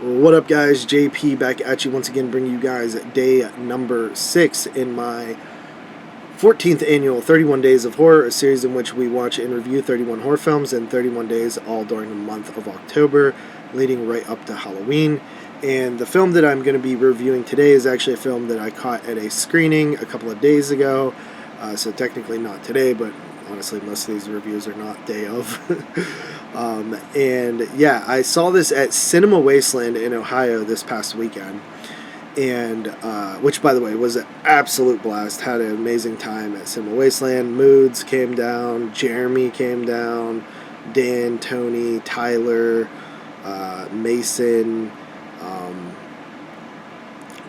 What up, guys? JP back at you once again, bringing you guys day number 6 in my 14th annual 31 Days of Horror, a series in which we watch and review 31 horror films in 31 days, all during the month of October, leading right up to Halloween. And the film that I'm going to be reviewing today is actually a film that I caught at a screening a couple of days ago. So technically not today, but honestly most of these reviews are not day of. And yeah, I saw this at Cinema Wasteland in Ohio this past weekend, and which, by the way, was an absolute blast. Had an amazing time at Cinema Wasteland. Moods came down, Jeremy came down, Dan, Tony, Tyler, Mason,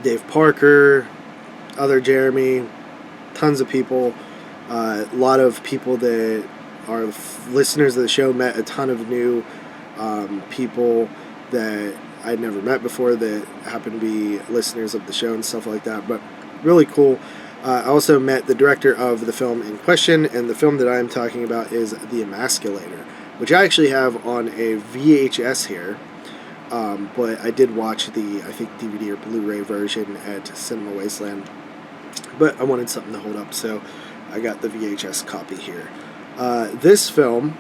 Dave Parker, other Jeremy, tons of people. A lot of people that are listeners of the show. Met a ton of new people that I'd never met before that happen to be listeners of the show and stuff like that. But really cool. I also met the director of the film in question, and the film that I'm talking about is The Emasculator, which I actually have on a VHS here. But I did watch the, I think, DVD or Blu-ray version at Cinema Wasteland. But I wanted something to hold up, so I got the VHS copy here. This film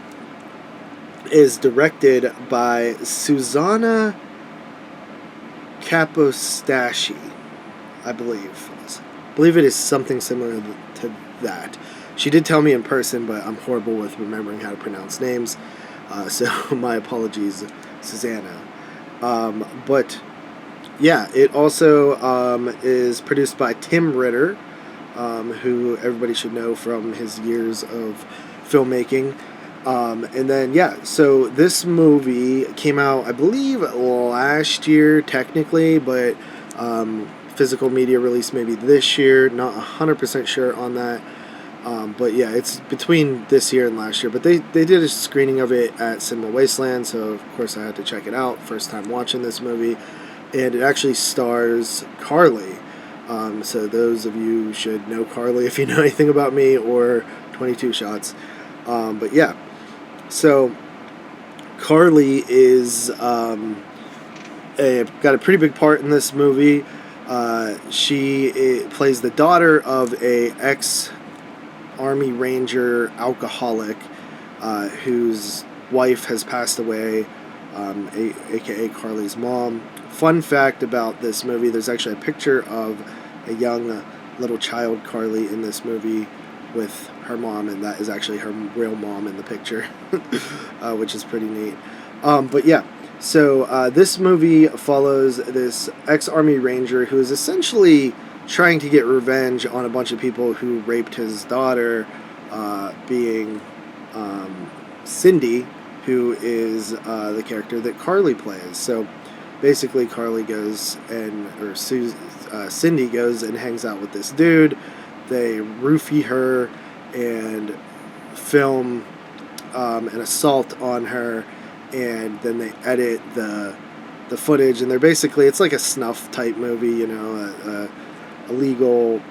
is directed by Susanna Capostacchi, I believe. I believe it is something similar to that. She did tell me in person, but I'm horrible with remembering how to pronounce names, so my apologies, Susanna. But yeah, it also is produced by Tim Ritter, who everybody should know from his years of filmmaking. And then, yeah, so this movie came out, I believe, last year, technically, but physical media release maybe this year. Not 100% sure on that. But yeah, it's between this year and last year. But they did a screening of it at Cinema Wasteland, so of course I had to check it out. First time watching this movie. And it actually stars Carly. So those of you should know Carly if you know anything about me, or 22 Shots. But yeah, so Carly is got a pretty big part in this movie. She plays the daughter of a ex-Army Ranger alcoholic whose wife has passed away, aka Carly's mom. Fun fact about this movie, there's actually a picture of a young little child Carly in this movie with her mom, and that is actually her real mom in the picture, which is pretty neat. But yeah, so this movie follows this ex-Army Ranger who is essentially trying to get revenge on a bunch of people who raped his daughter, being Cindy, who is the character that Carly plays. So basically Carly goes Cindy goes and hangs out with this dude. They roofie her and film an assault on her, and then they edit the footage, and they're basically, it's like a snuff type movie, you know, a legal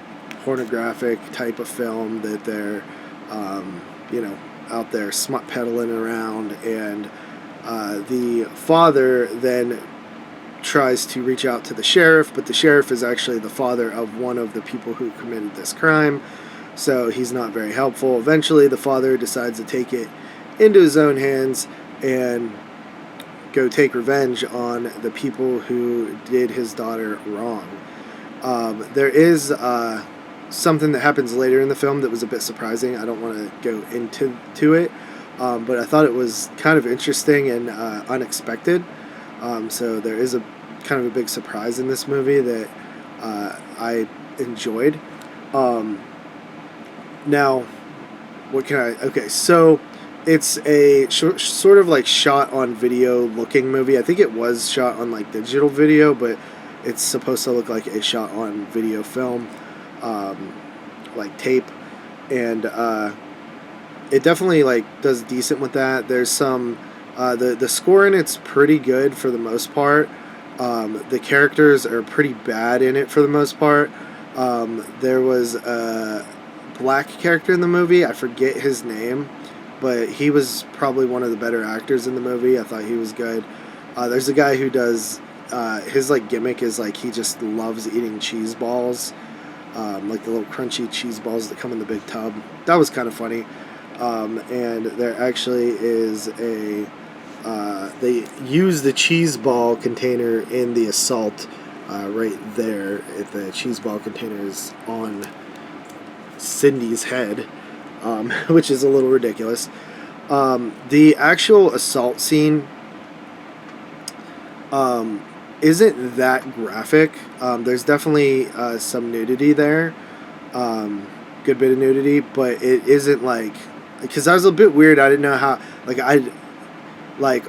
pornographic type of film that they're you know, out there smut peddling around. And the father then tries to reach out to the sheriff, but the sheriff is actually the father of one of the people who committed this crime, so he's not very helpful. Eventually the father decides to take it into his own hands and go take revenge on the people who did his daughter wrong. There is something that happens later in the film that was a bit surprising. I don't want to go into it, but I thought it was kind of interesting and unexpected. So there is a kind of a big surprise in this movie that I enjoyed. Now, what can I... Okay, so it's a sort of like shot on video looking movie. I think it was shot on like digital video, but it's supposed to look like a shot on video film, like tape. And it definitely like does decent with that. There's some... the score in it's pretty good for the most part. The characters are pretty bad in it for the most part. There was a black character in the movie. I forget his name, but he was probably one of the better actors in the movie. I thought he was good. There's a guy who does his like gimmick is like he just loves eating cheese balls, like the little crunchy cheese balls that come in the big tub. That was kind of funny. And there actually is a they use the cheese ball container in the assault right there. If the cheese ball container is on Cindy's head, which is a little ridiculous. The actual assault scene isn't that graphic. There's definitely some nudity there, good bit of nudity, but it isn't like, because I was a bit weird. I didn't know how,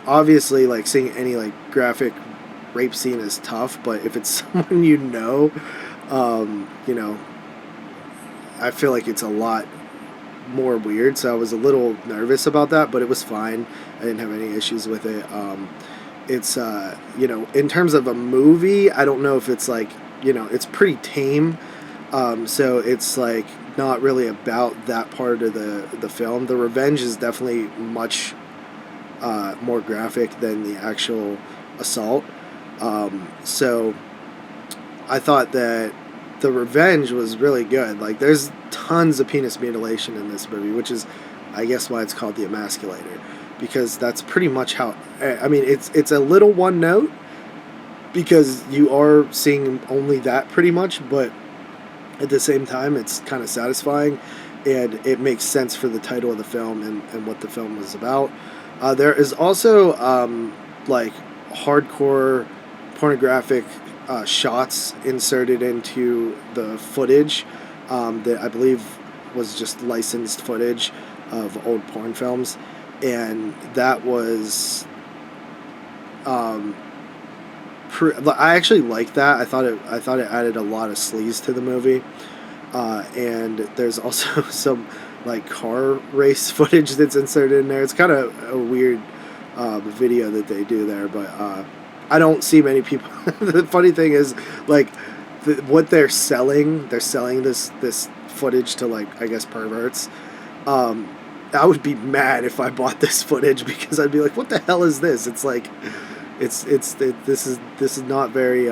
obviously like seeing any like graphic rape scene is tough, but if it's someone you know, I feel like it's a lot more weird, so I was a little nervous about that, but it was fine. I didn't have any issues with it. It's in terms of a movie, I don't know if it's like, it's pretty tame, so it's like not really about that part of the film. The revenge is definitely much more graphic than the actual assault, so I thought that the revenge was really good. Like, there's tons of penis mutilation in this movie, which is, I guess, why it's called the Emasculator, because that's pretty much how, I mean, it's a little one note, because you are seeing only that pretty much, but at the same time, it's kind of satisfying, and it makes sense for the title of the film and what the film was about. There is also, like, hardcore pornographic shots inserted into the footage that I believe was just licensed footage of old porn films, and that was I actually liked that. I thought it added a lot of sleaze to the movie, and there's also some like car race footage that's inserted in there. It's kind of a weird video that they do there, but I don't see many people. The funny thing is, like, what they're selling this footage to, like, I guess perverts. I would be mad if I bought this footage, because I'd be like, what the hell is this? It's like, this is not very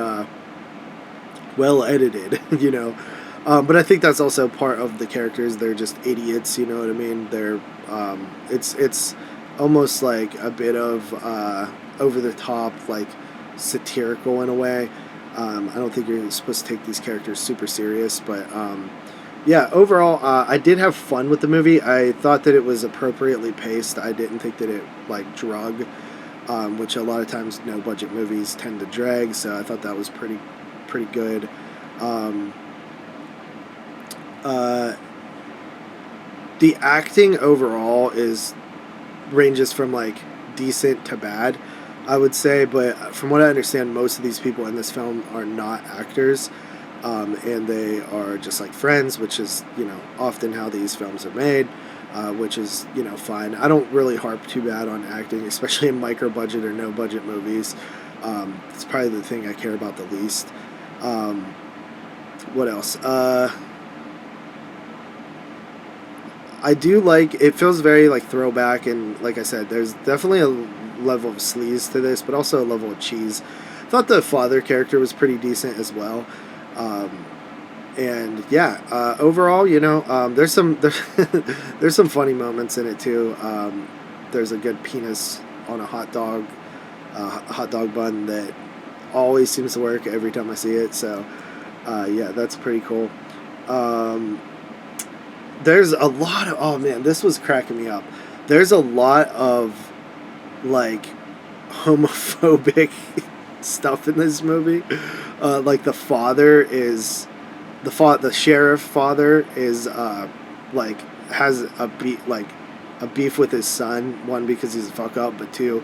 well edited, but I think that's also part of the characters. They're just idiots, you know what I mean? They're it's almost like a bit of over the top, like satirical in a way. I don't think you're supposed to take these characters super serious, but yeah, overall, I did have fun with the movie. I thought that it was appropriately paced. I didn't think that it like drug, which a lot of times no budget movies tend to drag. So I thought that was pretty good. The acting overall ranges from like decent to bad, I would say, but from what I understand, most of these people in this film are not actors, and they are just like friends, which is, often how these films are made, which is, fine. I don't really harp too bad on acting, especially in micro budget or no budget movies. It's probably the thing I care about the least. What else? I do like, it feels very like throwback, and like I said, there's definitely a level of sleaze to this, but also a level of cheese. I thought the father character was pretty decent as well. And yeah, overall, there's some there's some funny moments in it too. There's a good penis on a hot dog bun that always seems to work every time I see it. So yeah, that's pretty cool. There's a lot of, oh man, this was cracking me up. There's a lot of like homophobic stuff in this movie. Like the sheriff father is like has a beef with his son. One, because he's a fuck up, but two,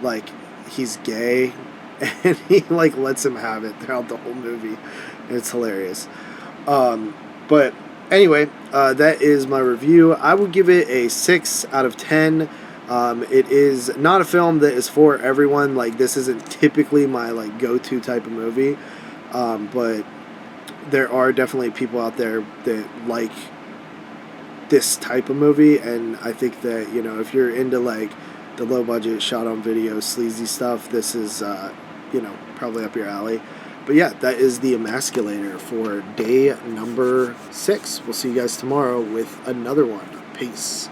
like he's gay, and he like lets him have it throughout the whole movie. And it's hilarious. But anyway, that is my review. I would give it a 6 out of 10. It is not a film that is for everyone. Like, this isn't typically my like go-to type of movie, but there are definitely people out there that like this type of movie, and I think that, if you're into like the low-budget shot-on video sleazy stuff, this is probably up your alley. But yeah, that is the Emasculator for day number 6. We'll see you guys tomorrow with another one. Peace.